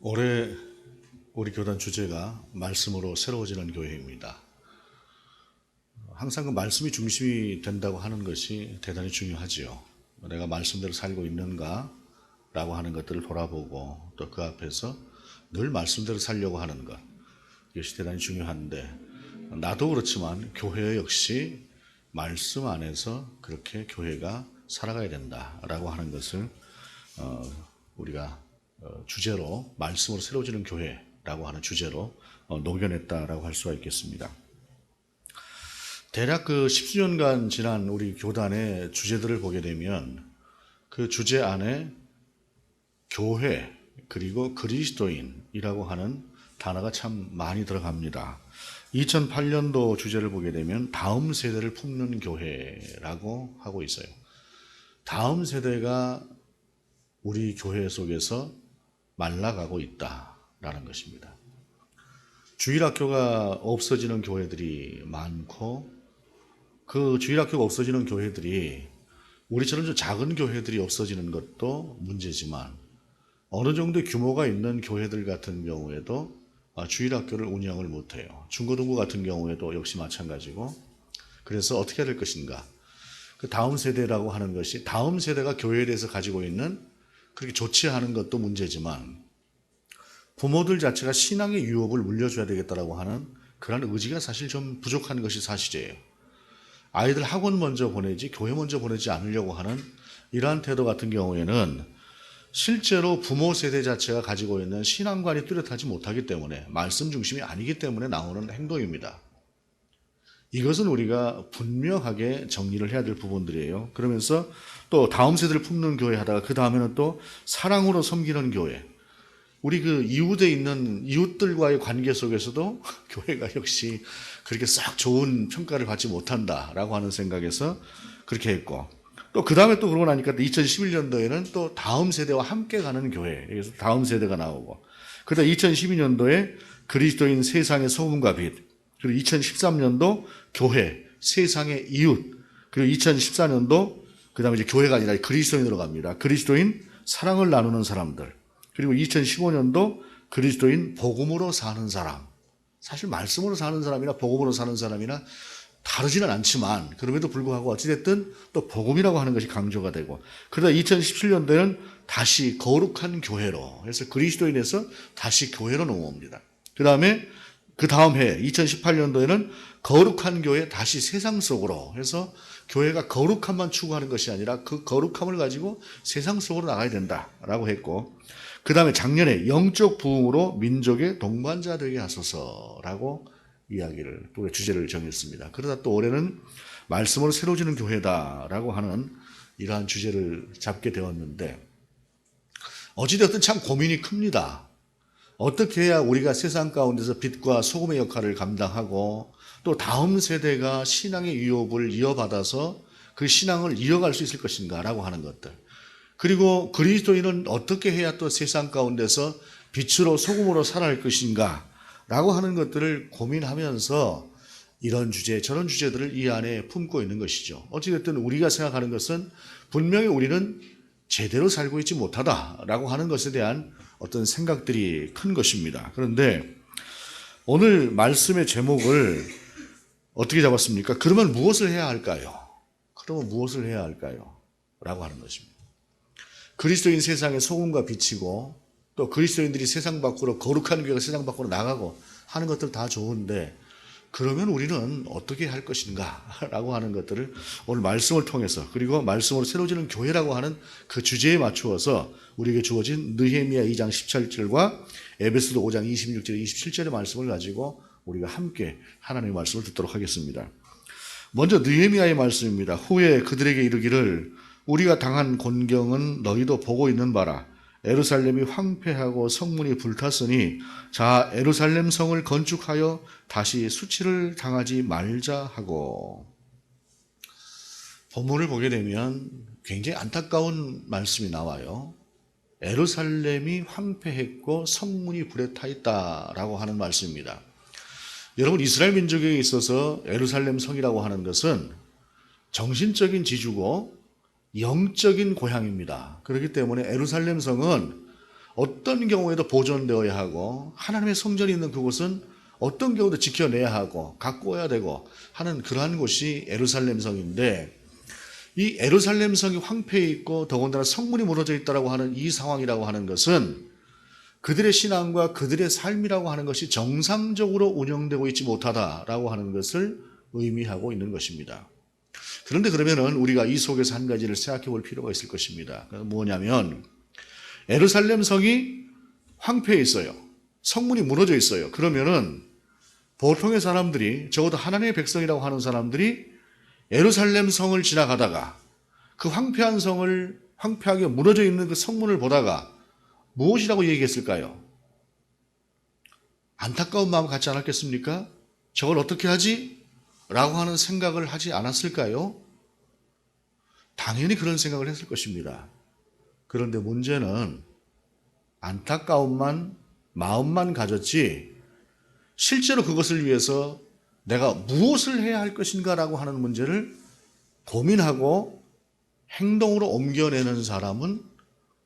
올해 우리 교단 주제가 말씀으로 새로워지는 교회입니다. 항상 그 말씀이 중심이 된다고 하는 것이 대단히 중요하지요. 내가 말씀대로 살고 있는가 라고 하는 것들을 돌아보고 또 그 앞에서 늘 말씀대로 살려고 하는 것, 이것이 대단히 중요한데, 나도 그렇지만 교회 역시 말씀 안에서 그렇게 교회가 살아가야 된다라고 하는 것을 우리가 주제로 말씀으로 새로워지는 교회라고 하는 주제로 녹여냈다라고 할 수가 있겠습니다. 대략 그 10수년간 지난 우리 교단의 주제들을 보게 되면 그 주제 안에 교회 그리고 그리스도인이라고 하는 단어가 참 많이 들어갑니다. 2008년도 주제를 보게 되면 다음 세대를 품는 교회라고 하고 있어요. 다음 세대가 우리 교회 속에서 말라가고 있다라는 것입니다. 주일학교가 없어지는 교회들이 많고, 그 주일학교가 없어지는 교회들이 우리처럼 좀 작은 교회들이 없어지는 것도 문제지만, 어느 정도 규모가 있는 교회들 같은 경우에도 주일학교를 운영을 못해요. 중고등부 같은 경우에도 역시 마찬가지고, 그래서 어떻게 해야 될 것인가. 그 다음 세대라고 하는 것이 다음 세대가 교회에 대해서 가지고 있는 그렇게 좋지 않은 것도 문제지만, 부모들 자체가 신앙의 유업을 물려줘야 되겠다라고 하는 그런 의지가 사실 좀 부족한 것이 사실이에요. 아이들 학원 먼저 보내지 교회 먼저 보내지 않으려고 하는 이러한 태도 같은 경우에는 실제로 부모 세대 자체가 가지고 있는 신앙관이 뚜렷하지 못하기 때문에, 말씀 중심이 아니기 때문에 나오는 행동입니다. 이것은 우리가 분명하게 정리를 해야 될 부분들이에요. 그러면서 또 다음 세대를 품는 교회 하다가 그 다음에는 또 사랑으로 섬기는 교회. 우리 그 이웃에 있는 이웃들과의 관계 속에서도 교회가 역시 그렇게 싹 좋은 평가를 받지 못한다라고 하는 생각에서 그렇게 했고, 또 그 다음에 또 그러고 나니까 2011년도에는 또 다음 세대와 함께 가는 교회, 여기서 다음 세대가 나오고, 그러다 2012년도에 그리스도인 세상의 소금과 빛, 그리고 2013년도 교회, 세상의 이웃, 그리고 2014년도 그 다음에 이제 교회가 아니라 그리스도인으로 갑니다. 그리스도인 사랑을 나누는 사람들. 그리고 2015년도 그리스도인 복음으로 사는 사람. 사실 말씀으로 사는 사람이나 복음으로 사는 사람이나 다르지는 않지만, 그럼에도 불구하고 어찌됐든 또 복음이라고 하는 것이 강조가 되고, 그러다 2017년도에는 다시 거룩한 교회로 해서 그리스도인에서 다시 교회로 넘어옵니다. 그 다음에 그 다음 해 2018년도에는 거룩한 교회 다시 세상 속으로 해서 교회가 거룩함만 추구하는 것이 아니라 그 거룩함을 가지고 세상 속으로 나가야 된다라고 했고, 그 다음에 작년에 영적 부흥으로 민족의 동반자 되게 하소서라고 이야기를, 또 주제를 정했습니다. 그러다 또 올해는 말씀으로 새로워지는 교회다라고 하는 이러한 주제를 잡게 되었는데, 어찌되었든 참 고민이 큽니다. 어떻게 해야 우리가 세상 가운데서 빛과 소금의 역할을 감당하고 또 다음 세대가 신앙의 유업을 이어받아서 그 신앙을 이어갈 수 있을 것인가라고 하는 것들. 그리고 그리스도인은 어떻게 해야 또 세상 가운데서 빛으로 소금으로 살아갈 것인가 라고 하는 것들을 고민하면서 이런 주제 저런 주제들을 이 안에 품고 있는 것이죠. 어찌됐든 우리가 생각하는 것은 분명히 우리는 제대로 살고 있지 못하다라고 하는 것에 대한 어떤 생각들이 큰 것입니다. 그런데 오늘 말씀의 제목을 어떻게 잡았습니까? 그러면 무엇을 해야 할까요? 그러면 무엇을 해야 할까요? 라고 하는 것입니다. 그리스도인 세상의 소금과 빛이고, 또 그리스도인들이 세상 밖으로, 거룩한 교회가 세상 밖으로 나가고 하는 것들 다 좋은데, 그러면 우리는 어떻게 할 것인가 라고 하는 것들을 오늘 말씀을 통해서, 그리고 말씀으로 새로워지는 교회라고 하는 그 주제에 맞추어서 우리에게 주어진 느헤미야 2장 17절과 에베소서 5장 26절 27절의 말씀을 가지고 우리가 함께 하나님의 말씀을 듣도록 하겠습니다. 먼저 느헤미야의 말씀입니다. 후에 그들에게 이르기를 우리가 당한 곤경은 너희도 보고 있는 바라. 예루살렘이 황폐하고 성문이 불탔으니 자 예루살렘 성을 건축하여 다시 수치를 당하지 말자 하고. 본문을 보게 되면 굉장히 안타까운 말씀이 나와요. 예루살렘이 황폐했고 성문이 불에 타 있다라고 하는 말씀입니다. 여러분, 이스라엘 민족에 있어서 예루살렘 성이라고 하는 것은 정신적인 지주고 영적인 고향입니다. 그렇기 때문에 예루살렘 성은 어떤 경우에도 보존되어야 하고 하나님의 성전이 있는 그곳은 어떤 경우도 지켜내야 하고 가꾸어야 되고 하는 그러한 곳이 예루살렘 성인데, 이 예루살렘 성이 황폐해 있고 더군다나 성문이 무너져 있다라고 하는 이 상황이라고 하는 것은 그들의 신앙과 그들의 삶이라고 하는 것이 정상적으로 운영되고 있지 못하다라고 하는 것을 의미하고 있는 것입니다. 그런데 그러면은 우리가 이 속에서 한 가지를 생각해 볼 필요가 있을 것입니다. 뭐냐면 예루살렘 성이 황폐해 있어요. 성문이 무너져 있어요. 그러면은 보통의 사람들이, 적어도 하나님의 백성이라고 하는 사람들이 예루살렘 성을 지나가다가 그 황폐한 성을, 황폐하게 무너져 있는 그 성문을 보다가 무엇이라고 얘기했을까요? 안타까운 마음 갖지 않았겠습니까? 저걸 어떻게 하지? 라고 하는 생각을 하지 않았을까요? 당연히 그런 생각을 했을 것입니다. 그런데 문제는 안타까움만, 마음만 가졌지 실제로 그것을 위해서 내가 무엇을 해야 할 것인가라고 하는 문제를 고민하고 행동으로 옮겨내는 사람은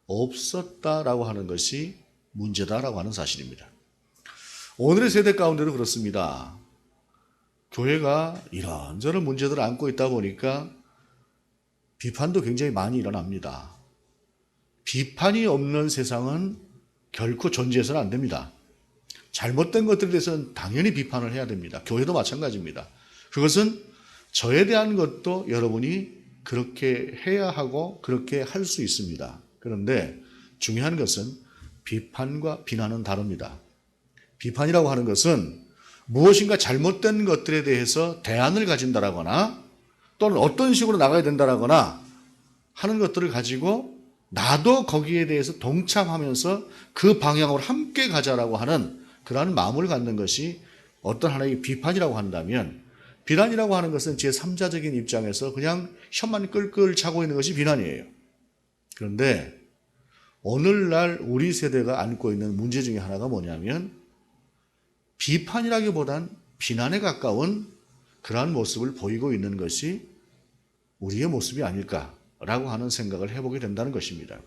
없었다라고 하는 것이 문제다라고 하는 사실입니다. 오늘의 세대 가운데도 그렇습니다. 교회가 이런저런 문제들을 안고 있다 보니까 비판도 굉장히 많이 일어납니다. 비판이 없는 세상은 결코 존재해서는 안 됩니다. 잘못된 것들에 대해서는 당연히 비판을 해야 됩니다. 교회도 마찬가지입니다. 그것은 저에 대한 것도 여러분이 그렇게 해야 하고 그렇게 할 수 있습니다. 그런데 중요한 것은 비판과 비난은 다릅니다. 비판이라고 하는 것은 무엇인가 잘못된 것들에 대해서 대안을 가진다라거나 또는 어떤 식으로 나가야 된다라거나 하는 것들을 가지고 나도 거기에 대해서 동참하면서 그 방향으로 함께 가자라고 하는 그러한 마음을 갖는 것이 어떤 하나의 비판이라고 한다면, 비난이라고 하는 것은 제3자적인 입장에서 그냥 혀만 끌끌 차고 있는 것이 비난이에요. 그런데 오늘날 우리 세대가 안고 있는 문제 중에 하나가 뭐냐면 비판이라기보단 비난에 가까운 그러한 모습을 보이고 있는 것이 우리의 모습이 아닐까라고 하는 생각을 해보게 된다는 것입니다.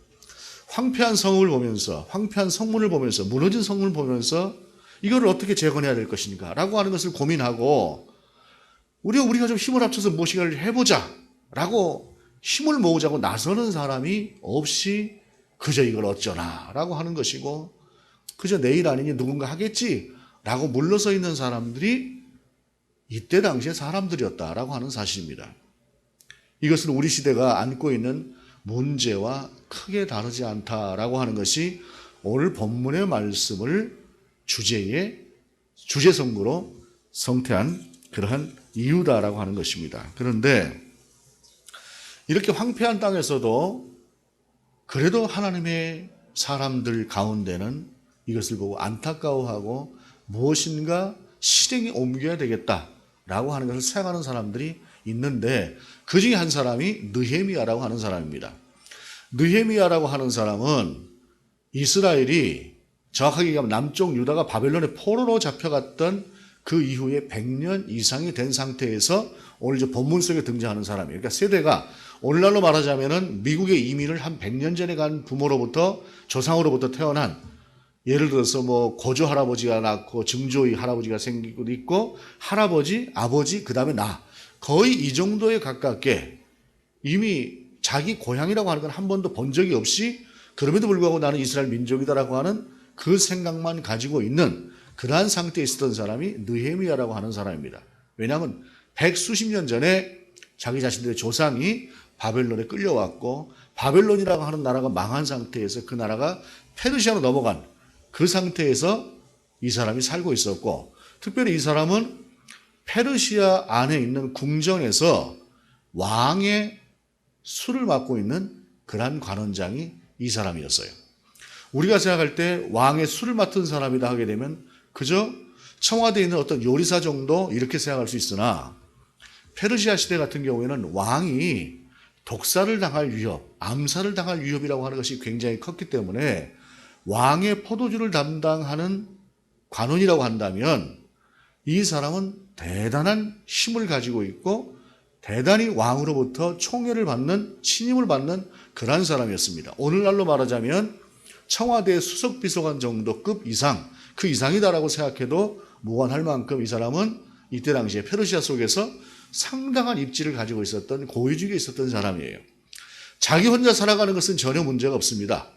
황폐한 성을 보면서, 황폐한 성문을 보면서, 무너진 성문을 보면서 이걸 어떻게 재건해야 될 것인가 라고 하는 것을 고민하고 우리가 좀 힘을 합쳐서 무엇인가를 해보자 라고 힘을 모으자고 나서는 사람이 없이 그저 이걸 어쩌나 라고 하는 것이고, 그저 내일 아니니 누군가 하겠지 라고 물러서 있는 사람들이 이때 당시에 사람들이었다라고 하는 사실입니다. 이것은 우리 시대가 안고 있는 문제와 크게 다르지 않다라고 하는 것이 오늘 본문의 말씀을 주제 선고로 성태한 그러한 이유다라고 하는 것입니다. 그런데 이렇게 황폐한 땅에서도 그래도 하나님의 사람들 가운데는 이것을 보고 안타까워하고 무엇인가 실행에 옮겨야 되겠다라고 하는 것을 생각하는 사람들이 있는데, 그 중에 한 사람이 느헤미야라고 하는 사람입니다. 느헤미야라고 하는 사람은 이스라엘이 정확하게 얘기하면 남쪽 유다가 바벨론의 포로로 잡혀갔던 그 이후에 100년 이상이 된 상태에서 오늘 이제 본문 속에 등장하는 사람이에요. 그러니까 세대가 오늘날로 말하자면은 미국에 이민을 한 100년 전에 간 부모로부터, 조상으로부터 태어난, 예를 들어서 뭐 고조 할아버지가 낳고 증조의 할아버지가 생기고 있고 할아버지, 아버지, 그 다음에 나, 거의 이 정도에 가깝게 이미 자기 고향이라고 하는 건 한 번도 본 적이 없이 그럼에도 불구하고 나는 이스라엘 민족이다라고 하는 그 생각만 가지고 있는 그러한 상태에 있었던 사람이 느헤미야라고 하는 사람입니다. 왜냐하면 100수십 년 전에 자기 자신들의 조상이 바벨론에 끌려왔고 바벨론이라고 하는 나라가 망한 상태에서 그 나라가 페르시아로 넘어간 그 상태에서 이 사람이 살고 있었고, 특별히 이 사람은 페르시아 안에 있는 궁정에서 왕의 술을 맡고 있는 그러한 관원장이 이 사람이었어요. 우리가 생각할 때 왕의 술을 맡은 사람이다 하게 되면 그저 청와대에 있는 어떤 요리사 정도 이렇게 생각할 수 있으나, 페르시아 시대 같은 경우에는 왕이 독살을 당할 위협, 암살을 당할 위협이라고 하는 것이 굉장히 컸기 때문에 왕의 포도주를 담당하는 관원이라고 한다면 이 사람은 대단한 힘을 가지고 있고 대단히 왕으로부터 총애를 받는, 신임을 받는 그런 사람이었습니다. 오늘날로 말하자면 청와대 수석비서관 정도급 이상, 그 이상이다라고 생각해도 무관할 만큼 이 사람은 이때 당시에 페르시아 속에서 상당한 입지를 가지고 있었던, 고위직에 있었던 사람이에요. 자기 혼자 살아가는 것은 전혀 문제가 없습니다.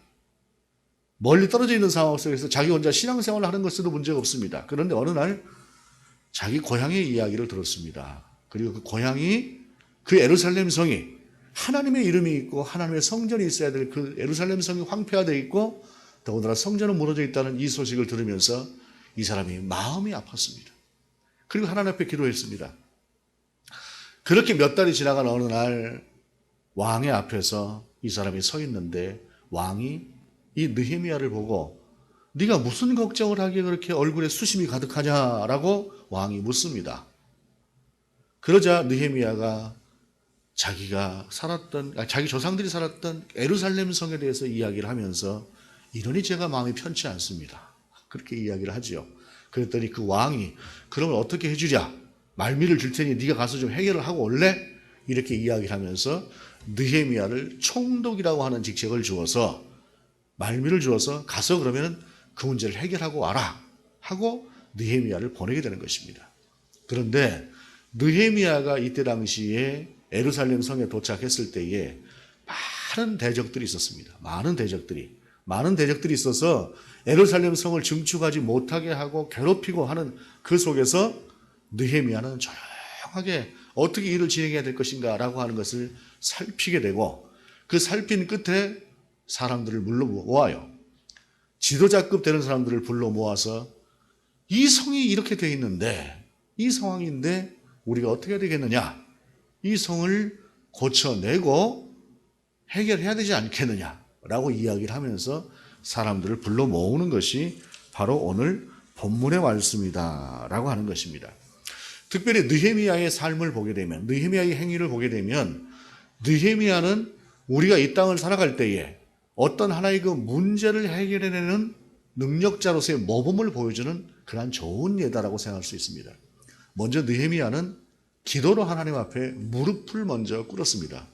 멀리 떨어져 있는 상황 속에서 자기 혼자 신앙생활을 하는 것에도 문제가 없습니다. 그런데 어느 날 자기 고향의 이야기를 들었습니다. 그리고 그 고향이, 그 예루살렘 성이 하나님의 이름이 있고 하나님의 성전이 있어야 될 그 예루살렘 성이 황폐화되어 있고 더군다나 성전은 무너져 있다는 이 소식을 들으면서 이 사람이 마음이 아팠습니다. 그리고 하나님 앞에 기도했습니다. 그렇게 몇 달이 지나간 어느 날 왕의 앞에서 이 사람이 서 있는데 왕이 이 느헤미야를 보고 네가 무슨 걱정을 하기에 그렇게 얼굴에 수심이 가득하냐라고 왕이 묻습니다. 그러자 느헤미야가 자기가 살았던, 자기 조상들이 살았던 예루살렘 성에 대해서 이야기를 하면서 이러니 제가 마음이 편치 않습니다. 그렇게 이야기를 하지요. 그랬더니 그 왕이 그러면 어떻게 해주랴? 말미를 줄 테니 네가 가서 좀 해결을 하고 올래? 이렇게 이야기를 하면서 느헤미야를 총독이라고 하는 직책을 주어서, 말미를 주어서 가서 그러면 그 문제를 해결하고 와라 하고 느헤미야를 보내게 되는 것입니다. 그런데 느헤미야가 이때 당시에 예루살렘 성에 도착했을 때에 많은 대적들이 있었습니다. 많은 대적들이 있어서 예루살렘 성을 증축하지 못하게 하고 괴롭히고 하는 그 속에서 느헤미야는 조용하게 어떻게 일을 진행해야 될 것인가 라고 하는 것을 살피게 되고, 그 살핀 끝에 사람들을 불러 모아요. 지도자급 되는 사람들을 불러 모아서 이 성이 이렇게 되어 있는데, 이 상황인데 우리가 어떻게 해야 되겠느냐, 이 성을 고쳐내고 해결해야 되지 않겠느냐라고 이야기를 하면서 사람들을 불러 모으는 것이 바로 오늘 본문의 말씀이다라고 하는 것입니다. 특별히 느헤미야의 삶을 보게 되면, 느헤미야의 행위를 보게 되면, 느헤미야는 우리가 이 땅을 살아갈 때에 어떤 하나의 그 문제를 해결해내는 능력자로서의 모범을 보여주는 그러한 좋은 예다라고 생각할 수 있습니다. 먼저 느헤미야는 기도로 하나님 앞에 무릎을 먼저 꿇었습니다.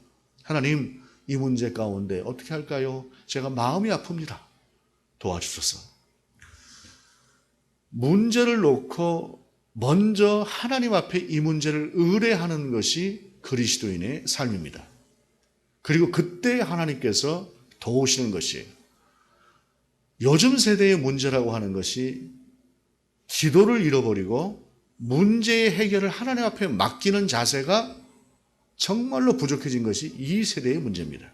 하나님, 이 문제 가운데 어떻게 할까요? 제가 마음이 아픕니다. 도와주소서. 문제를 놓고 먼저 하나님 앞에 이 문제를 의뢰하는 것이 그리스도인의 삶입니다. 그리고 그때 하나님께서 도우시는 것이에요. 요즘 세대의 문제라고 하는 것이 기도를 잃어버리고 문제의 해결을 하나님 앞에 맡기는 자세가 정말로 부족해진 것이 이 세대의 문제입니다.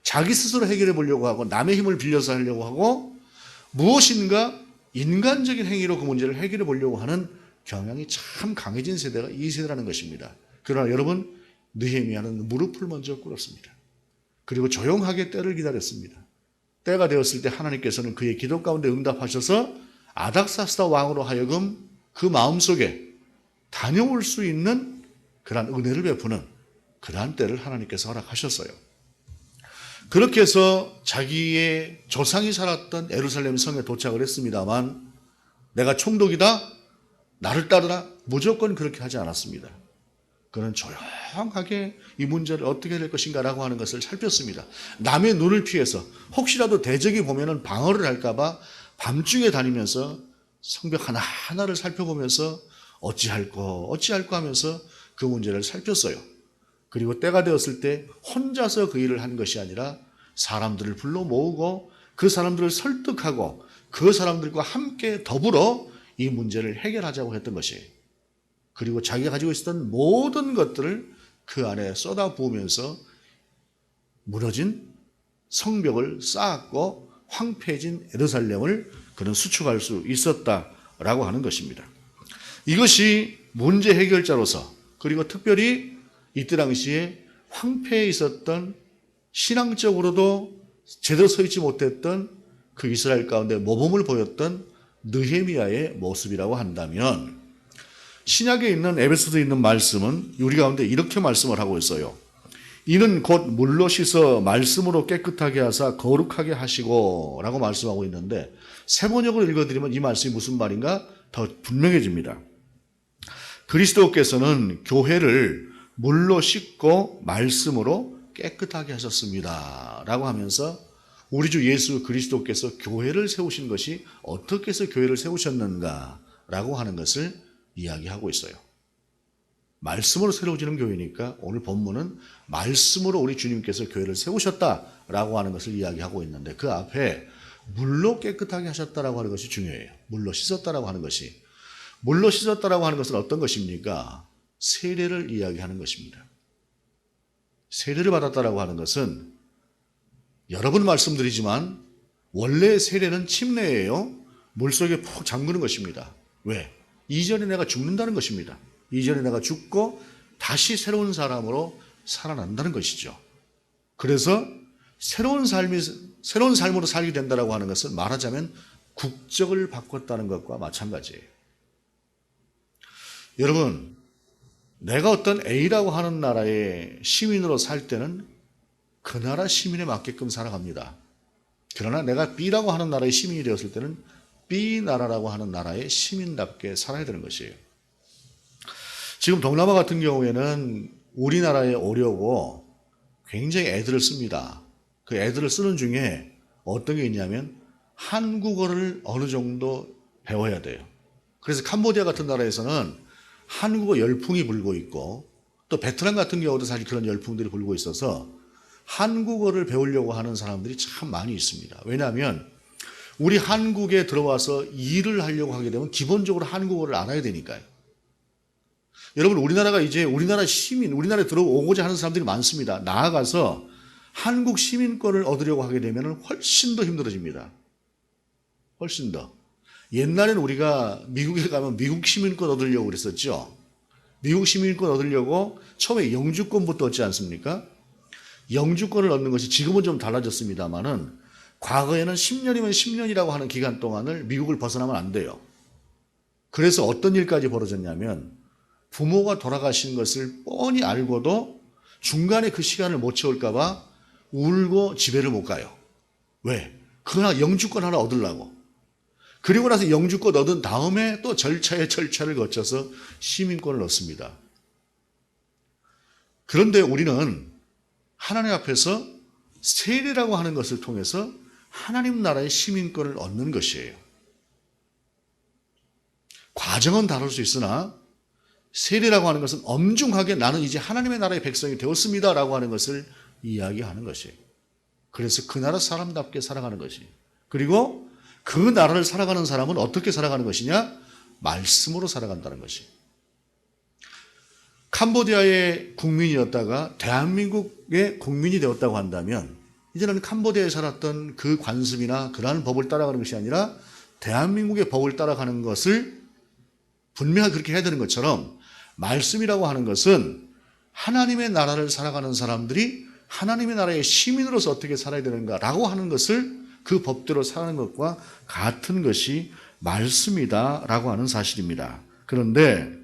자기 스스로 해결해 보려고 하고 남의 힘을 빌려서 하려고 하고 무엇인가 인간적인 행위로 그 문제를 해결해 보려고 하는 경향이 참 강해진 세대가 이 세대라는 것입니다. 그러나 여러분, 느헤미야는 무릎을 먼저 꿇었습니다. 그리고 조용하게 때를 기다렸습니다. 때가 되었을 때 하나님께서는 그의 기도 가운데 응답하셔서 아닥사스다 왕으로 하여금 그 마음속에 다녀올 수 있는 그러한 은혜를 베푸는 그러한 때를 하나님께서 허락하셨어요. 그렇게 해서 자기의 조상이 살았던 예루살렘 성에 도착을 했습니다만, 내가 총독이다, 나를 따르라, 무조건 그렇게 하지 않았습니다. 그는 조용하게 이 문제를 어떻게 될 것인가 라고 하는 것을 살폈습니다. 남의 눈을 피해서 혹시라도 대적이 보면 방어를 할까 봐 밤중에 다니면서 성벽 하나하나를 살펴보면서 어찌할까 하면서 그 문제를 살폈어요. 그리고 때가 되었을 때 혼자서 그 일을 한 것이 아니라 사람들을 불러 모으고 그 사람들을 설득하고 그 사람들과 함께 더불어 이 문제를 해결하자고 했던 것이에요. 그리고 자기가 가지고 있었던 모든 것들을 그 안에 쏟아부으면서 무너진 성벽을 쌓았고 황폐해진 예루살렘을 그는 수축할 수 있었다라고 하는 것입니다. 이것이 문제 해결자로서, 그리고 특별히 이때 당시에 황폐해 있었던, 신앙적으로도 제대로 서 있지 못했던 그 이스라엘 가운데 모범을 보였던 느헤미야의 모습이라고 한다면, 신약에 있는 에베소서에 있는 말씀은 우리 가운데 이렇게 말씀을 하고 있어요. 이는 곧 물로 씻어 말씀으로 깨끗하게 하사 거룩하게 하시고 라고 말씀하고 있는데, 새 번역으로 읽어드리면 이 말씀이 무슨 말인가 더 분명해집니다. 그리스도께서는 교회를 물로 씻고 말씀으로 깨끗하게 하셨습니다. 라고 하면서 우리 주 예수 그리스도께서 교회를 세우신 것이 어떻게 해서 교회를 세우셨는가 라고 하는 것을 이야기하고 있어요. 말씀으로 새로워지는 교회니까 오늘 본문은 말씀으로 우리 주님께서 교회를 세우셨다라고 하는 것을 이야기하고 있는데 그 앞에 물로 깨끗하게 하셨다라고 하는 것이 중요해요. 물로 씻었다라고 하는 것이. 물로 씻었다라고 하는 것은 어떤 것입니까? 세례를 이야기하는 것입니다. 세례를 받았다라고 하는 것은 여러 번 말씀드리지만 원래 세례는 침례예요. 물속에 푹 잠그는 것입니다. 왜? 이전에 내가 죽는다는 것입니다. 이전에 내가 죽고 다시 새로운 사람으로 살아난다는 것이죠. 그래서 새로운 삶으로 살게 된다고 하는 것은 말하자면 국적을 바꿨다는 것과 마찬가지예요. 여러분, 내가 어떤 A라고 하는 나라의 시민으로 살 때는 그 나라 시민에 맞게끔 살아갑니다. 그러나 내가 B라고 하는 나라의 시민이 되었을 때는 B 나라라고 하는 나라의 시민답게 살아야 되는 것이에요. 지금 동남아 같은 경우에는 우리나라에 오려고 굉장히 애들을 씁니다. 그 애들을 쓰는 중에 어떤 게 있냐면 한국어를 어느 정도 배워야 돼요. 그래서 캄보디아 같은 나라에서는 한국어 열풍이 불고 있고 또 베트남 같은 경우도 사실 그런 열풍들이 불고 있어서 한국어를 배우려고 하는 사람들이 참 많이 있습니다. 왜냐하면 우리 한국에 들어와서 일을 하려고 하게 되면 기본적으로 한국어를 알아야 되니까요. 여러분, 우리나라가 이제 우리나라 시민, 우리나라에 들어오고자 하는 사람들이 많습니다. 나아가서 한국 시민권을 얻으려고 하게 되면 훨씬 더 힘들어집니다. 훨씬 더. 옛날에는 우리가 미국에 가면 미국 시민권 얻으려고 그랬었죠. 미국 시민권 얻으려고 처음에 영주권부터 얻지 않습니까? 영주권을 얻는 것이 지금은 좀 달라졌습니다만은 과거에는 10년이면 10년이라고 하는 기간 동안을 미국을 벗어나면 안 돼요. 그래서 어떤 일까지 벌어졌냐면 부모가 돌아가신 것을 뻔히 알고도 중간에 그 시간을 못 채울까 봐 울고 집에를 못 가요. 왜? 그러나 영주권 하나 얻으려고. 그리고 나서 영주권 얻은 다음에 또 절차에 절차를 거쳐서 시민권을 얻습니다. 그런데 우리는 하나님 앞에서 세례라고 하는 것을 통해서 하나님 나라의 시민권을 얻는 것이에요. 과정은 다를 수 있으나 세례라고 하는 것은 엄중하게 나는 이제 하나님의 나라의 백성이 되었습니다라고 하는 것을 이야기하는 것이에요. 그래서 그 나라 사람답게 살아가는 것이. 그리고 그 나라를 살아가는 사람은 어떻게 살아가는 것이냐? 말씀으로 살아간다는 것이. 캄보디아의 국민이었다가 대한민국의 국민이 되었다고 한다면 이제는 캄보디아에 살았던 그 관습이나 그러한 법을 따라가는 것이 아니라 대한민국의 법을 따라가는 것을 분명하게 그렇게 해야 되는 것처럼 말씀이라고 하는 것은 하나님의 나라를 살아가는 사람들이 하나님의 나라의 시민으로서 어떻게 살아야 되는가라고 하는 것을 그 법대로 살아가는 것과 같은 것이 말씀이다라고 하는 사실입니다. 그런데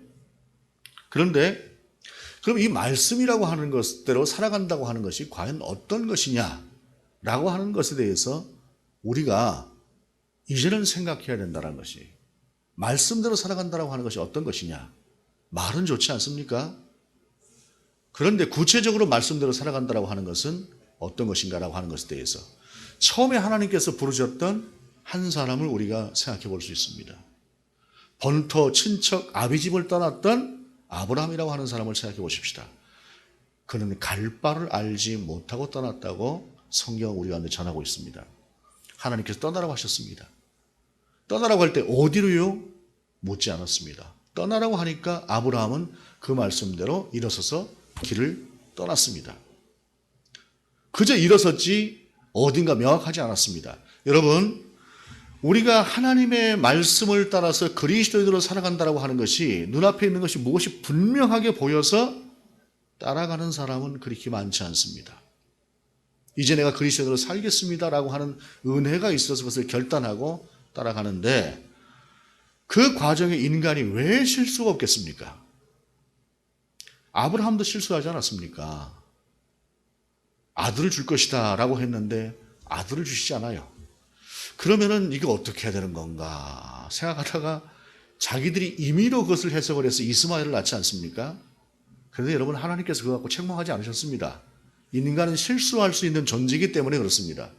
그럼 이 말씀이라고 하는 것대로 살아간다고 하는 것이 과연 어떤 것이냐라고 하는 것에 대해서 우리가 이제는 생각해야 된다는 것이, 말씀대로 살아간다고 하는 것이 어떤 것이냐. 말은 좋지 않습니까? 그런데 구체적으로 말씀대로 살아간다고 하는 것은 어떤 것인가라고 하는 것에 대해서 처음에 하나님께서 부르셨던 한 사람을 우리가 생각해 볼 수 있습니다. 본토 친척 아비집을 떠났던 아브라함이라고 하는 사람을 생각해 보십시다. 그는 갈 바를 알지 못하고 떠났다고 성경은 우리 가운데 전하고 있습니다. 하나님께서 떠나라고 하셨습니다. 떠나라고 할 때 어디로요? 묻지 않았습니다. 떠나라고 하니까 아브라함은 그 말씀대로 일어서서 길을 떠났습니다. 그저 일어섰지 어딘가 명확하지 않았습니다. 여러분, 우리가 하나님의 말씀을 따라서 그리스도인으로 살아간다고 하는 것이 눈앞에 있는 것이 무엇이 분명하게 보여서 따라가는 사람은 그렇게 많지 않습니다. 이제 내가 그리스도인으로 살겠습니다라고 하는 은혜가 있어서 그것을 결단하고 따라가는데 그 과정에 인간이 왜 실수가 없겠습니까? 아브라함도 실수하지 않았습니까? 아들을 줄 것이다 라고 했는데 아들을 주시지 않아요. 그러면은 이거 어떻게 해야 되는 건가 생각하다가 자기들이 임의로 그것을 해석을 해서 이스마엘을 낳지 않습니까? 그런데 여러분, 하나님께서 그거 갖고 책망하지 않으셨습니다. 인간은 실수할 수 있는 존재이기 때문에 그렇습니다.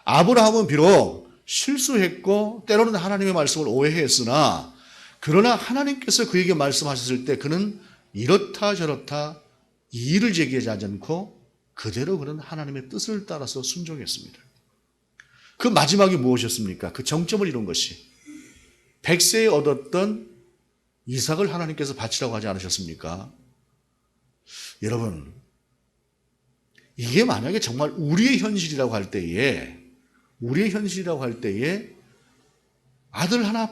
아브라함은 비록 실수했고 때로는 하나님의 말씀을 오해했으나 그러나 하나님께서 그에게 말씀하셨을 때 그는 이렇다 저렇다 이의를 제기하지 않고 그대로 그는 하나님의 뜻을 따라서 순종했습니다. 그 마지막이 무엇이었습니까? 그 정점을 이룬 것이 100세에 얻었던 이삭을 하나님께서 바치라고 하지 않으셨습니까? 여러분, 이게 만약에 정말 우리의 현실이라고 할 때에 아들 하나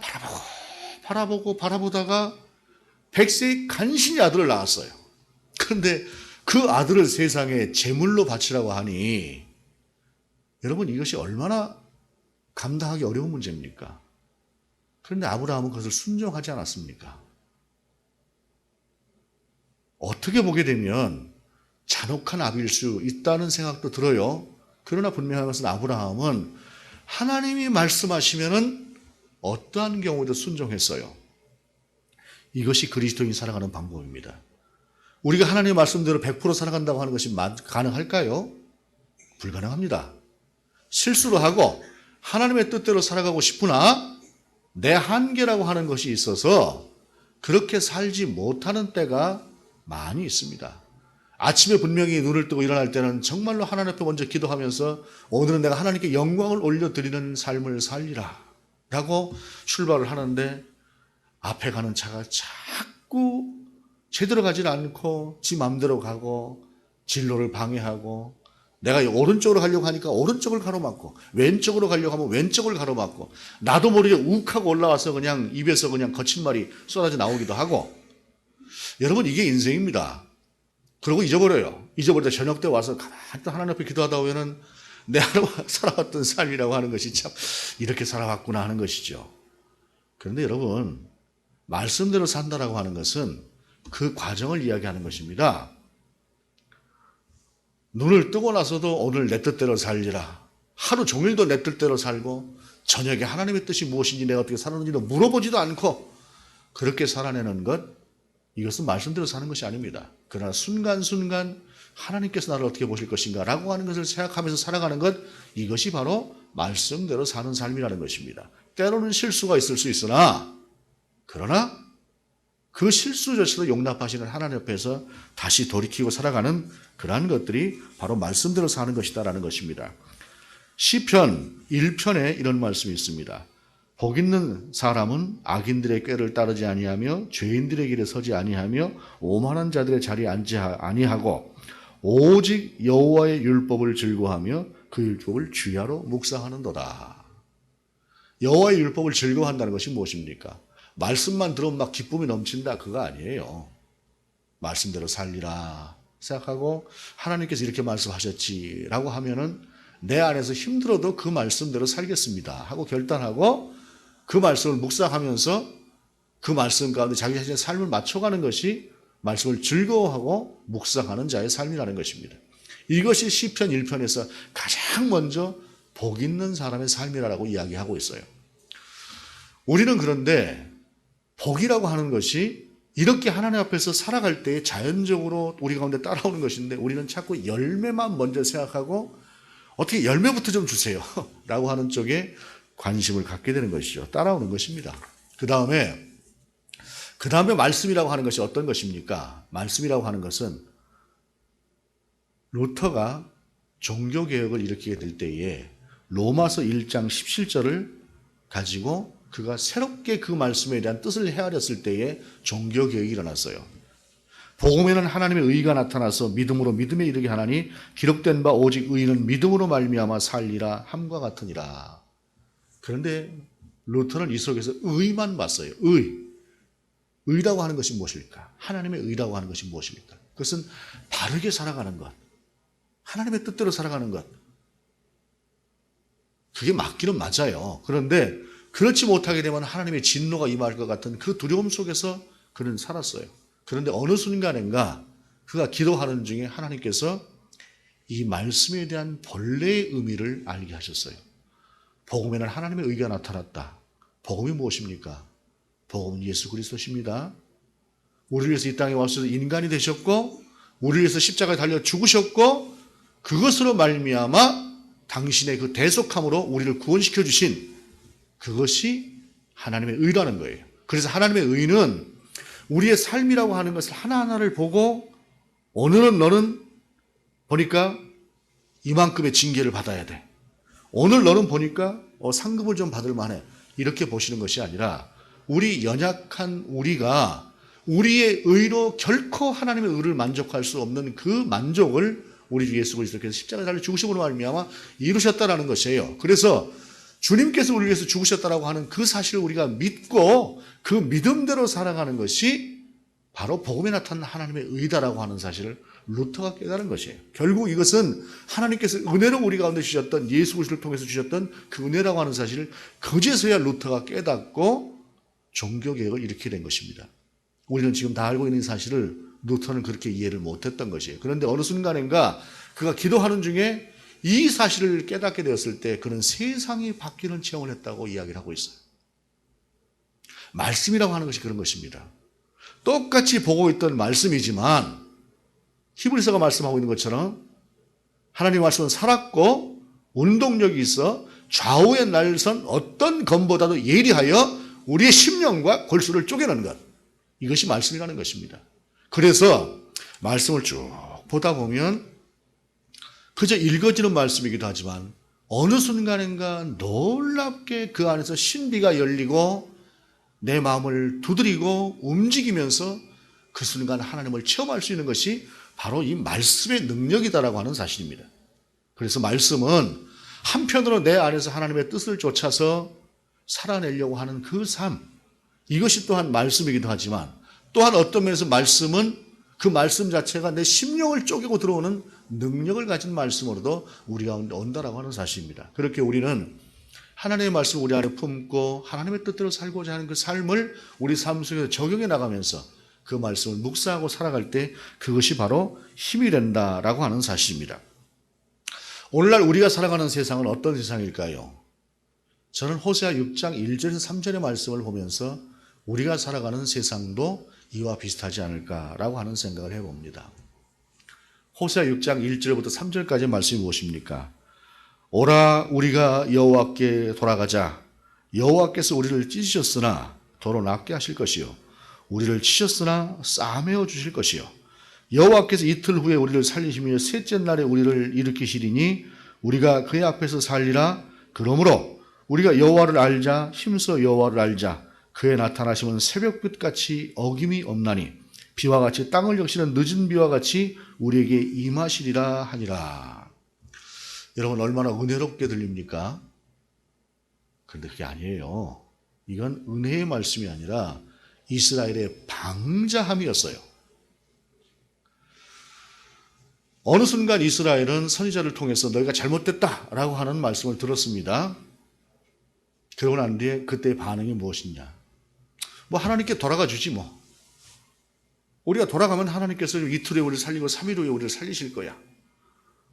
바라보다가 100세에 간신히 아들을 낳았어요. 그런데 그 아들을 세상에 제물로 바치라고 하니 여러분, 이것이 얼마나 감당하기 어려운 문제입니까? 그런데 아브라함은 그것을 순종하지 않았습니까? 어떻게 보게 되면 잔혹한 아비일 수 있다는 생각도 들어요. 그러나 분명한 것은 아브라함은 하나님이 말씀하시면은 어떠한 경우에도 순종했어요. 이것이 그리스도인 살아가는 방법입니다. 우리가 하나님의 말씀대로 100% 살아간다고 하는 것이 가능할까요? 불가능합니다. 실수를 하고 하나님의 뜻대로 살아가고 싶으나 내 한계라고 하는 것이 있어서 그렇게 살지 못하는 때가 많이 있습니다. 아침에 분명히 눈을 뜨고 일어날 때는 정말로 하나님 앞에 먼저 기도하면서 오늘은 내가 하나님께 영광을 올려드리는 삶을 살리라 라고 출발을 하는데 앞에 가는 차가 자꾸 제대로 가지 않고 지 맘대로 가고 진로를 방해하고 내가 오른쪽으로 가려고 하니까 오른쪽을 가로막고 왼쪽으로 가려고 하면 왼쪽을 가로막고 나도 모르게 욱하고 올라와서 그냥 입에서 그냥 거친 말이 쏟아져 나오기도 하고 여러분, 이게 인생입니다. 그러고 잊어버리다 저녁 때 와서 가만히 하나님 앞에 기도하다 보면은 내 하루 살아왔던 삶이라고 하는 것이 참 이렇게 살아왔구나 하는 것이죠. 그런데 여러분, 말씀대로 산다라고 하는 것은 그 과정을 이야기하는 것입니다. 눈을 뜨고 나서도 오늘 내 뜻대로 살리라. 하루 종일도 내 뜻대로 살고 저녁에 하나님의 뜻이 무엇인지 내가 어떻게 살았는지도 물어보지도 않고 그렇게 살아내는 것, 이것은 말씀대로 사는 것이 아닙니다. 그러나 순간순간 하나님께서 나를 어떻게 보실 것인가 라고 하는 것을 생각하면서 살아가는 것, 이것이 바로 말씀대로 사는 삶이라는 것입니다. 때로는 실수가 있을 수 있으나 그러나 그 실수조차도 용납하시는 하나님 옆에서 다시 돌이키고 살아가는 그러한 것들이 바로 말씀대로 사는 것이다라는 것입니다. 시편 1편에 이런 말씀이 있습니다. 복 있는 사람은 악인들의 꾀를 따르지 아니하며 죄인들의 길에 서지 아니하며 오만한 자들의 자리에 앉지 아니하고 오직 여호와의 율법을 즐거워하며 그 율법을 주야로 묵상하는도다. 여호와의 율법을 즐거워한다는 것이 무엇입니까? 말씀만 들으면 막 기쁨이 넘친다, 그거 아니에요. 말씀대로 살리라 생각하고 하나님께서 이렇게 말씀하셨지라고 하면은 내 안에서 힘들어도 그 말씀대로 살겠습니다 하고 결단하고 그 말씀을 묵상하면서 그 말씀 가운데 자기 자신의 삶을 맞춰가는 것이 말씀을 즐거워하고 묵상하는 자의 삶이라는 것입니다. 이것이 시편 1편에서 가장 먼저 복 있는 사람의 삶이라고 이야기하고 있어요. 우리는 그런데 복이라고 하는 것이 이렇게 하나님 앞에서 살아갈 때 자연적으로 우리 가운데 따라오는 것인데 우리는 자꾸 열매만 먼저 생각하고 어떻게 열매부터 좀 주세요 라고 하는 쪽에 관심을 갖게 되는 것이죠. 따라오는 것입니다. 그 다음에 말씀이라고 하는 것이 어떤 것입니까? 말씀이라고 하는 것은 루터가 종교개혁을 일으키게 될 때에 로마서 1장 17절을 가지고 그가 새롭게 그 말씀에 대한 뜻을 헤아렸을 때에 종교개혁이 일어났어요. 복음에는 하나님의 의가 나타나서 믿음으로 믿음에 이르게 하나니 기록된 바 오직 의인은 믿음으로 말미암아 살리라 함과 같으니라. 그런데 루터는 이 속에서 의만 봤어요. 의라고 하는 것이 무엇일까? 하나님의 의라고 하는 것이 무엇입니까? 그것은 바르게 살아가는 것, 하나님의 뜻대로 살아가는 것. 그게 맞기는 맞아요. 그런데 그렇지 못하게 되면 하나님의 진노가 임할 것 같은 그 두려움 속에서 그는 살았어요. 그런데 어느 순간인가 그가 기도하는 중에 하나님께서 이 말씀에 대한 본래의 의미를 알게 하셨어요. 복음에는 하나님의 의가 나타났다. 복음이 무엇입니까? 복음은 예수 그리스도십니다. 우리를 위해서 이 땅에 와서 인간이 되셨고 우리를 위해서 십자가에 달려 죽으셨고 그것으로 말미암아 당신의 그 대속함으로 우리를 구원시켜 주신 그것이 하나님의 의라는 거예요. 그래서 하나님의 의는 우리의 삶이라고 하는 것을 하나하나를 보고 오늘은 너는 보니까 이만큼의 징계를 받아야 돼. 오늘 너는 보니까 상급을 좀 받을 만해. 이렇게 보시는 것이 아니라 우리 연약한 우리가 우리의 의로 결코 하나님의 의를 만족할 수 없는 그 만족을 우리 주 예수 그리스도께서 십자가에 달려 죽으심으로 말미암아 이루셨다라는 것이에요. 그래서 주님께서 우리를 위해서 죽으셨다라고 하는 그 사실을 우리가 믿고 그 믿음대로 살아가는 것이 바로 복음에 나타난 하나님의 의다라고 하는 사실을 루터가 깨달은 것이에요. 결국 이것은 하나님께서 은혜로 우리 가운데 주셨던 예수 그리스도를 통해서 주셨던 그 은혜라고 하는 사실을 그제서야 루터가 깨닫고 종교개혁을 일으키게 된 것입니다. 우리는 지금 다 알고 있는 사실을 루터는 그렇게 이해를 못했던 것이에요. 그런데 어느 순간인가 그가 기도하는 중에 이 사실을 깨닫게 되었을 때 그는 세상이 바뀌는 체험을 했다고 이야기를 하고 있어요. 말씀이라고 하는 것이 그런 것입니다. 똑같이 보고 있던 말씀이지만 히브리서가 말씀하고 있는 것처럼 하나님의 말씀은 살았고 운동력이 있어 좌우의 날선 어떤 검보다도 예리하여 우리의 심령과 골수를 쪼개는 것. 이것이 말씀이라는 것입니다. 그래서 말씀을 쭉 보다 보면 그저 읽어지는 말씀이기도 하지만 어느 순간인가 놀랍게 그 안에서 신비가 열리고 내 마음을 두드리고 움직이면서 그 순간 하나님을 체험할 수 있는 것이 바로 이 말씀의 능력이다라고 하는 사실입니다. 그래서 말씀은 한편으로 내 안에서 하나님의 뜻을 쫓아서 살아내려고 하는 그 삶, 이것이 또한 말씀이기도 하지만 또한 어떤 면에서 말씀은 그 말씀 자체가 내 심령을 쪼개고 들어오는 능력을 가진 말씀으로도 우리 가운데 온다라고 하는 사실입니다. 그렇게 우리는 하나님의 말씀을 우리 안에 품고 하나님의 뜻대로 살고자 하는 그 삶을 우리 삶 속에 적용해 나가면서 그 말씀을 묵상하고 살아갈 때 그것이 바로 힘이 된다라고 하는 사실입니다. 오늘날 우리가 살아가는 세상은 어떤 세상일까요? 저는 호세아 6장 1절에서 3절의 말씀을 보면서 우리가 살아가는 세상도 이와 비슷하지 않을까라고 하는 생각을 해봅니다. 호세아 6장 1절부터 3절까지의 말씀이 무엇입니까? 오라 우리가 여호와께 돌아가자. 여호와께서 우리를 찢으셨으나 도로 낫게 하실 것이요 우리를 치셨으나 싸매어 주실 것이요 여호와께서 이틀 후에 우리를 살리시며 셋째 날에 우리를 일으키시리니 우리가 그의 앞에서 살리라. 그러므로 우리가 여호와를 알자. 힘써 여호와를 알자. 그의 나타나심은 새벽빛같이 어김이 없나니 비와 같이 땅을 적시는 늦은 비와 같이 우리에게 임하시리라 하니라. 여러분 얼마나 은혜롭게 들립니까? 그런데 그게 아니에요. 이건 은혜의 말씀이 아니라 이스라엘의 방자함이었어요. 어느 순간 이스라엘은 선지자를 통해서 너희가 잘못됐다라고 하는 말씀을 들었습니다. 그러고 난 뒤에 그때의 반응이 무엇이냐? 뭐 하나님께 돌아가 주지 뭐. 우리가 돌아가면 하나님께서 이틀 후에 우리를 살리고 3일 후에 우리를 살리실 거야.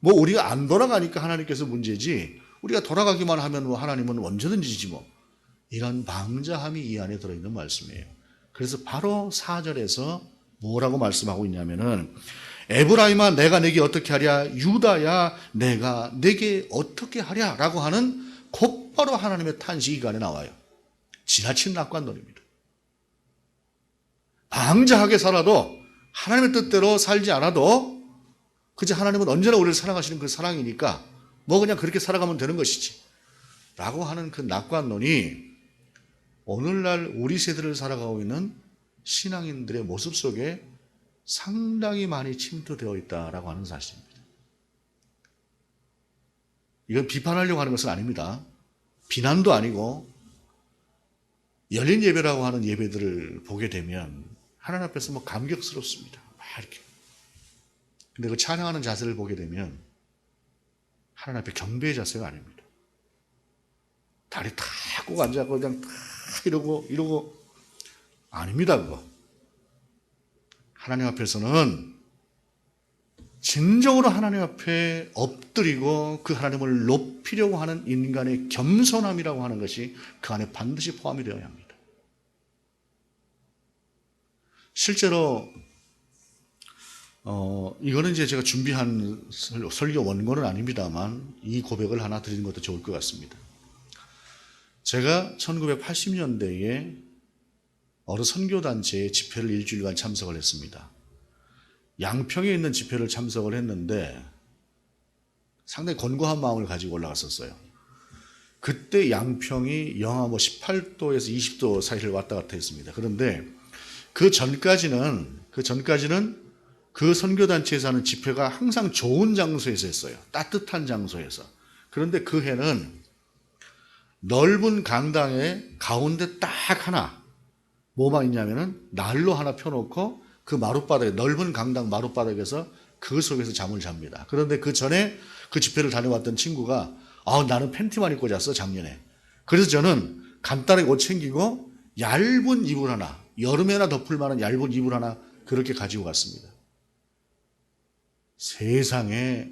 뭐 우리가 안 돌아가니까 하나님께서 문제지 우리가 돌아가기만 하면 뭐 하나님은 언제든지지 뭐. 이런 방자함이 이 안에 들어있는 말씀이에요. 그래서 바로 4절에서 뭐라고 말씀하고 있냐면은 에브라임아 내가 내게 어떻게 하랴 유다야 내가 내게 어떻게 하랴 라고 하는 곧바로 하나님의 탄식이 그 안에 나와요. 지나친 낙관론입니다. 방자하게 살아도 하나님의 뜻대로 살지 않아도 그저 하나님은 언제나 우리를 사랑하시는 그 사랑이니까 뭐 그냥 그렇게 살아가면 되는 것이지 라고 하는 그 낙관론이 오늘날 우리 세대를 살아가고 있는 신앙인들의 모습 속에 상당히 많이 침투되어 있다라고 하는 사실입니다. 이건 비판하려고 하는 것은 아닙니다. 비난도 아니고 열린 예배라고 하는 예배들을 보게 되면 하나님 앞에서 뭐 감격스럽습니다. 막 이렇게. 근데 그 찬양하는 자세를 보게 되면 하나님 앞에 경배의 자세가 아닙니다. 다리 탁 꼭 앉아서 그냥 탁 이러고 아닙니다. 그거. 하나님 앞에서는 진정으로 하나님 앞에 엎드리고 그 하나님을 높이려고 하는 인간의 겸손함이라고 하는 것이 그 안에 반드시 포함이 되어야 합니다. 실제로 이거는 이제 제가 준비한 설교 원고는 아닙니다만 이 고백을 하나 드리는 것도 좋을 것 같습니다. 제가 1980년대에 어느 선교단체의 집회를 일주일간 참석을 했습니다. 양평에 있는 집회를 참석을 했는데 상당히 권고한 마음을 가지고 올라갔었어요. 그때 양평이 영하 18도에서 20도 사이를 왔다 갔다 했습니다. 그런데 그 전까지는 그 선교단체에서 하는 집회가 항상 좋은 장소에서 했어요. 따뜻한 장소에서. 그런데 그 해는 넓은 강당의 가운데 딱 하나, 뭐만 있냐면은 난로 하나 펴놓고 그 마룻바닥에, 넓은 강당 마룻바닥에서 그 속에서 잠을 잡니다. 그런데 그 전에 그 집회를 다녀왔던 친구가 나는 팬티만 입고 잤어, 작년에. 그래서 저는 간단하게 옷 챙기고 얇은 이불 하나, 여름에나 덮을 만한 얇은 이불 하나 그렇게 가지고 갔습니다. 세상에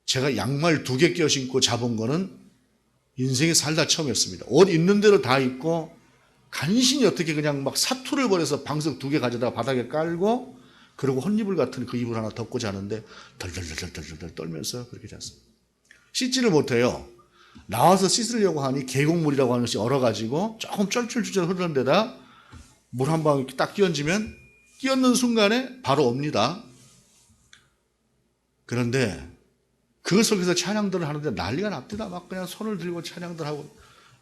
제가 양말 2개 껴 신고 잡은 거는 인생에 살다 처음이었습니다. 옷 있는 대로 다 입고 간신히 어떻게 그냥 막 사투를 벌여서 방석 2개 가져다가 바닥에 깔고 그리고 헌이불 같은 그 이불 하나 덮고 자는데 덜덜덜덜덜 떨면서 그렇게 잤습니다. 씻지를 못해요. 나와서 씻으려고 하니 계곡물이라고 하는 것이 얼어가지고 조금 쩔쩔쩔 흐르는 데다 물 한 방 딱 끼얹으면 끼얹는 순간에 바로 옵니다. 그런데 그 속에서 찬양들을 하는데 난리가 납니다. 막 그냥 손을 들고 찬양들 하고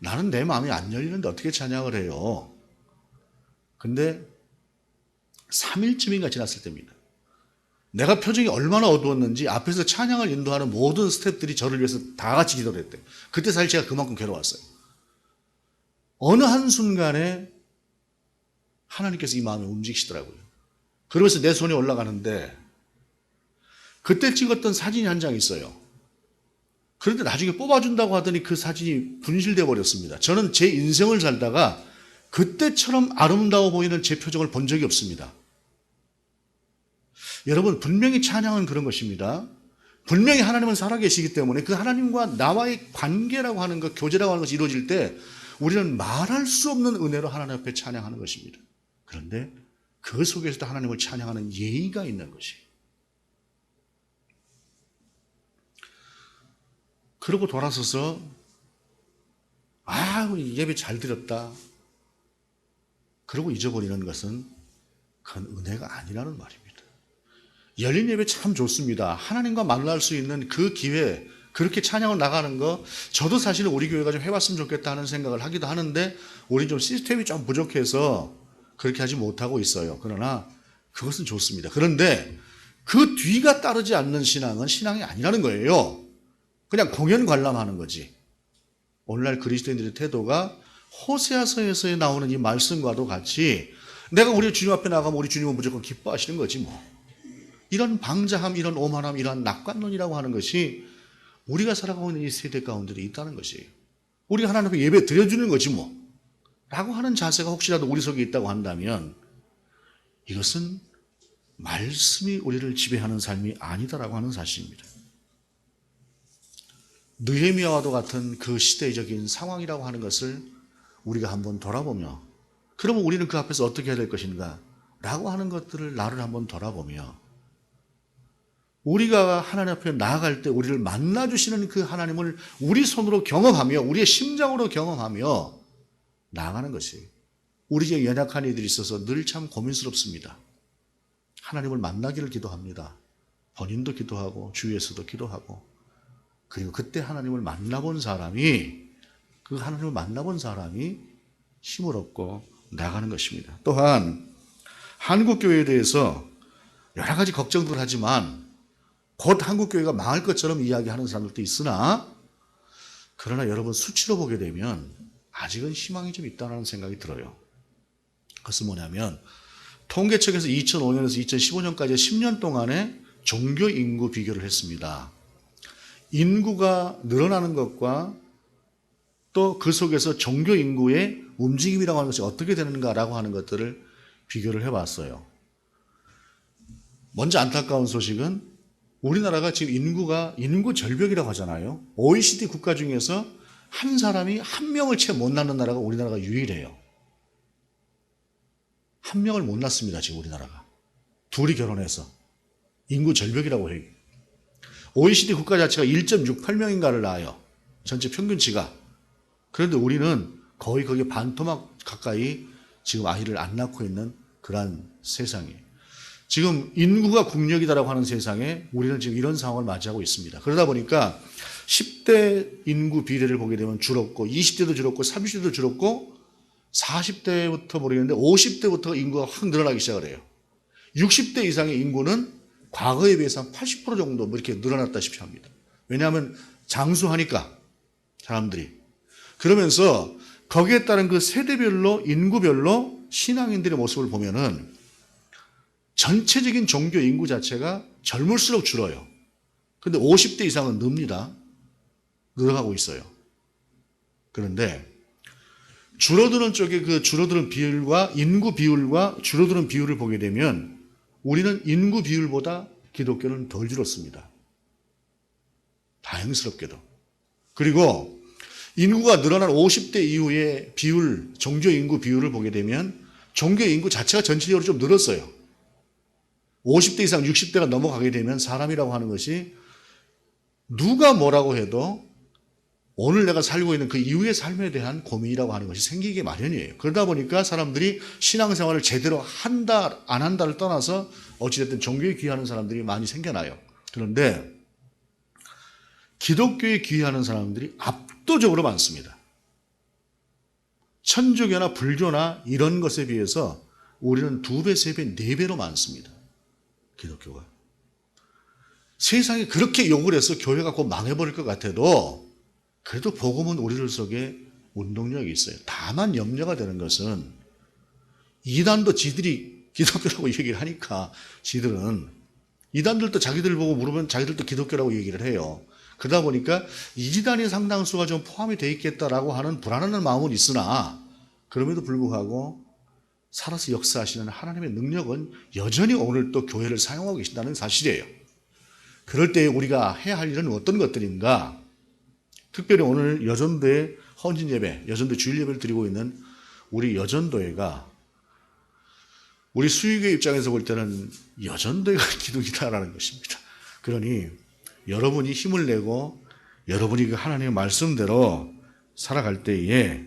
나는 내 마음이 안 열리는데 어떻게 찬양을 해요. 근데 3일쯤인가 지났을 때입니다. 내가 표정이 얼마나 어두웠는지 앞에서 찬양을 인도하는 모든 스태프들이 저를 위해서 다 같이 기도를 했대요. 그때 사실 제가 그만큼 괴로웠어요. 어느 한순간에 하나님께서 이 마음을 움직이시더라고요. 그러면서 내 손이 올라가는데 그때 찍었던 사진이 한 장 있어요. 그런데 나중에 뽑아준다고 하더니 그 사진이 분실돼 버렸습니다. 저는 제 인생을 살다가 그때처럼 아름다워 보이는 제 표정을 본 적이 없습니다. 여러분, 분명히 찬양은 그런 것입니다. 분명히 하나님은 살아계시기 때문에 그 하나님과 나와의 관계라고 하는 것, 교제라고 하는 것이 이루어질 때 우리는 말할 수 없는 은혜로 하나님 앞에 찬양하는 것입니다. 그런데 그 속에서도 하나님을 찬양하는 예의가 있는 것이. 그러고 돌아서서 예배 잘 드렸다. 그러고 잊어버리는 것은 그건 은혜가 아니라는 말입니다. 열린 예배 참 좋습니다. 하나님과 만날 수 있는 그 기회, 그렇게 찬양을 나가는 거 저도 사실은 우리 교회가 좀 해봤으면 좋겠다 하는 생각을 하기도 하는데 우리 좀 시스템이 좀 부족해서 그렇게 하지 못하고 있어요. 그러나 그것은 좋습니다. 그런데 그 뒤가 따르지 않는 신앙은 신앙이 아니라는 거예요. 그냥 공연 관람하는 거지. 오늘날 그리스도인들의 태도가 호세아서에서 나오는 이 말씀과도 같이 내가 우리 주님 앞에 나가면 우리 주님은 무조건 기뻐하시는 거지 뭐. 이런 방자함, 이런 오만함, 이런 낙관론이라고 하는 것이 우리가 살아가고 있는 이 세대 가운데 있다는 것이에요. 우리가 하나님 앞에 예배 드려주는 거지 뭐. 라고 하는 자세가 혹시라도 우리 속에 있다고 한다면 이것은 말씀이 우리를 지배하는 삶이 아니다라고 하는 사실입니다. 느헤미야와도 같은 그 시대적인 상황이라고 하는 것을 우리가 한번 돌아보며 그러면 우리는 그 앞에서 어떻게 해야 될 것인가 라고 하는 것들을 나를 한번 돌아보며 우리가 하나님 앞에 나아갈 때 우리를 만나주시는 그 하나님을 우리 손으로 경험하며 우리의 심장으로 경험하며 나아가는 것이 우리 중에 연약한 이들이 있어서 늘 참 고민스럽습니다. 하나님을 만나기를 기도합니다. 본인도 기도하고 주위에서도 기도하고 그리고 그때 하나님을 만나본 사람이 그 하나님을 만나본 사람이 힘을 얻고 나가는 것입니다. 또한 한국교회에 대해서 여러 가지 걱정들 하지만 곧 한국교회가 망할 것처럼 이야기하는 사람들도 있으나 그러나 여러분 수치로 보게 되면 아직은 희망이 좀 있다는 생각이 들어요. 그것은 뭐냐면 통계청에서 2005년에서 2015년까지 10년 동안의 종교 인구 비교를 했습니다. 인구가 늘어나는 것과 또 그 속에서 종교 인구의 움직임이라고 하는 것이 어떻게 되는가라고 하는 것들을 비교를 해봤어요. 먼저 안타까운 소식은 우리나라가 지금 인구 절벽이라고 하잖아요. OECD 국가 중에서 한 사람이 한 명을 채 못 낳는 나라가 우리나라가 유일해요. 한 명을 못 낳습니다. 지금 우리나라가. 둘이 결혼해서. 인구 절벽이라고 해요. OECD 국가 자체가 1.68명인가를 낳아요. 전체 평균치가. 그런데 우리는 거의 거기에 반토막 가까이 지금 아이를 안 낳고 있는 그러한 세상이에요. 지금 인구가 국력이다라고 하는 세상에 우리는 지금 이런 상황을 맞이하고 있습니다. 그러다 보니까 10대 인구 비례를 보게 되면 줄었고 20대도 줄었고 30대도 줄었고 40대부터 모르겠는데 50대부터 인구가 확 늘어나기 시작을 해요. 60대 이상의 인구는 과거에 비해서 한 80% 정도 이렇게 늘어났다시피 합니다. 왜냐하면 장수하니까 사람들이. 그러면서 거기에 따른 그 세대별로 인구별로 신앙인들의 모습을 보면은 전체적인 종교 인구 자체가 젊을수록 줄어요. 근데 50대 이상은 늡니다. 늘어가고 있어요. 그런데 줄어드는 쪽에 그 줄어드는 비율과 인구 비율과 줄어드는 비율을 보게 되면 우리는 인구 비율보다 기독교는 덜 줄었습니다. 다행스럽게도. 그리고 인구가 늘어난 50대 이후의 비율, 종교 인구 비율을 보게 되면 종교 인구 자체가 전체적으로 좀 늘었어요. 50대 이상 60대가 넘어가게 되면 사람이라고 하는 것이 누가 뭐라고 해도 오늘 내가 살고 있는 그 이후의 삶에 대한 고민이라고 하는 것이 생기기 마련이에요. 그러다 보니까 사람들이 신앙생활을 제대로 한다, 안 한다를 떠나서 어찌됐든 종교에 귀하는 사람들이 많이 생겨나요. 그런데 기독교에 귀하는 사람들이 압도적으로 많습니다. 천주교나 불교나 이런 것에 비해서 우리는 2배, 3배, 4배로 많습니다. 기독교가. 세상이 그렇게 욕을 해서 교회가 곧 망해버릴 것 같아도 그래도 복음은 우리들 속에 운동력이 있어요. 다만 염려가 되는 것은 이단도 지들이 기독교라고 얘기를 하니까 지들은 이단들도 자기들 보고 물으면 자기들도 기독교라고 얘기를 해요. 그러다 보니까 이단이 상당수가 좀 포함이 되어 있겠다라고 하는 불안한 마음은 있으나 그럼에도 불구하고 살아서 역사하시는 하나님의 능력은 여전히 오늘 또 교회를 사용하고 계신다는 사실이에요. 그럴 때 우리가 해야 할 일은 어떤 것들인가? 특별히 오늘 여전도의 헌신 예배, 여전도 주일 예배를 드리고 있는 우리 여전도회가 우리 수유교 입장에서 볼 때는 여전도회가 기둥이다라는 것입니다. 그러니 여러분이 힘을 내고 여러분이 그 하나님의 말씀대로 살아갈 때에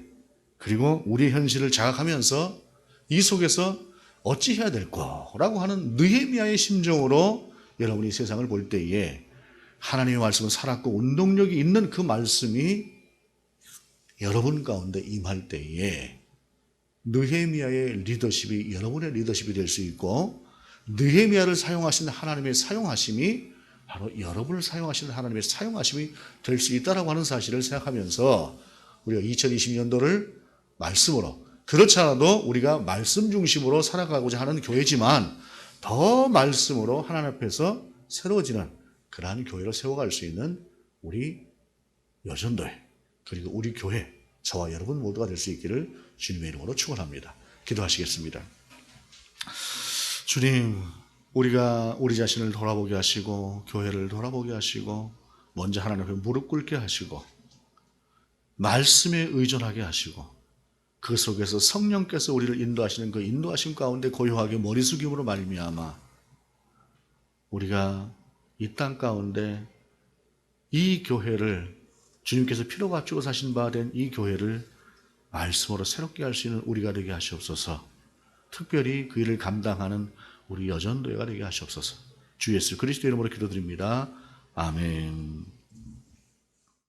그리고 우리의 현실을 자각하면서 이 속에서 어찌해야 될 거라고 하는 느헤미야의 심정으로 여러분이 세상을 볼 때에 하나님의 말씀은 살았고 운동력이 있는 그 말씀이 여러분 가운데 임할 때에 느헤미야의 리더십이 여러분의 리더십이 될 수 있고 느헤미야를 사용하시는 하나님의 사용하심이 바로 여러분을 사용하시는 하나님의 사용하심이 될 수 있다라고 하는 사실을 생각하면서 우리가 2020년도를 말씀으로 그렇지 않아도 우리가 말씀 중심으로 살아가고자 하는 교회지만 더 말씀으로 하나님 앞에서 새로워지는 그러한 교회를 세워갈 수 있는 우리 여전도회 그리고 우리 교회 저와 여러분 모두가 될 수 있기를 주님의 이름으로 축원합니다. 기도하시겠습니다. 주님, 우리가 우리 자신을 돌아보게 하시고 교회를 돌아보게 하시고 먼저 하나님 앞에 무릎 꿇게 하시고 말씀에 의존하게 하시고 그 속에서 성령께서 우리를 인도하시는 그 인도하심 가운데 고요하게 머리 숙임으로 말미암아 우리가 이 땅 가운데 이 교회를 주님께서 피로 값주고 사신 바 된 이 교회를 말씀으로 새롭게 할 수 있는 우리가 되게 하시옵소서. 특별히 그 일을 감당하는 우리 여전도회가 되게 하시옵소서. 주 예수 그리스도 이름으로 기도드립니다. 아멘.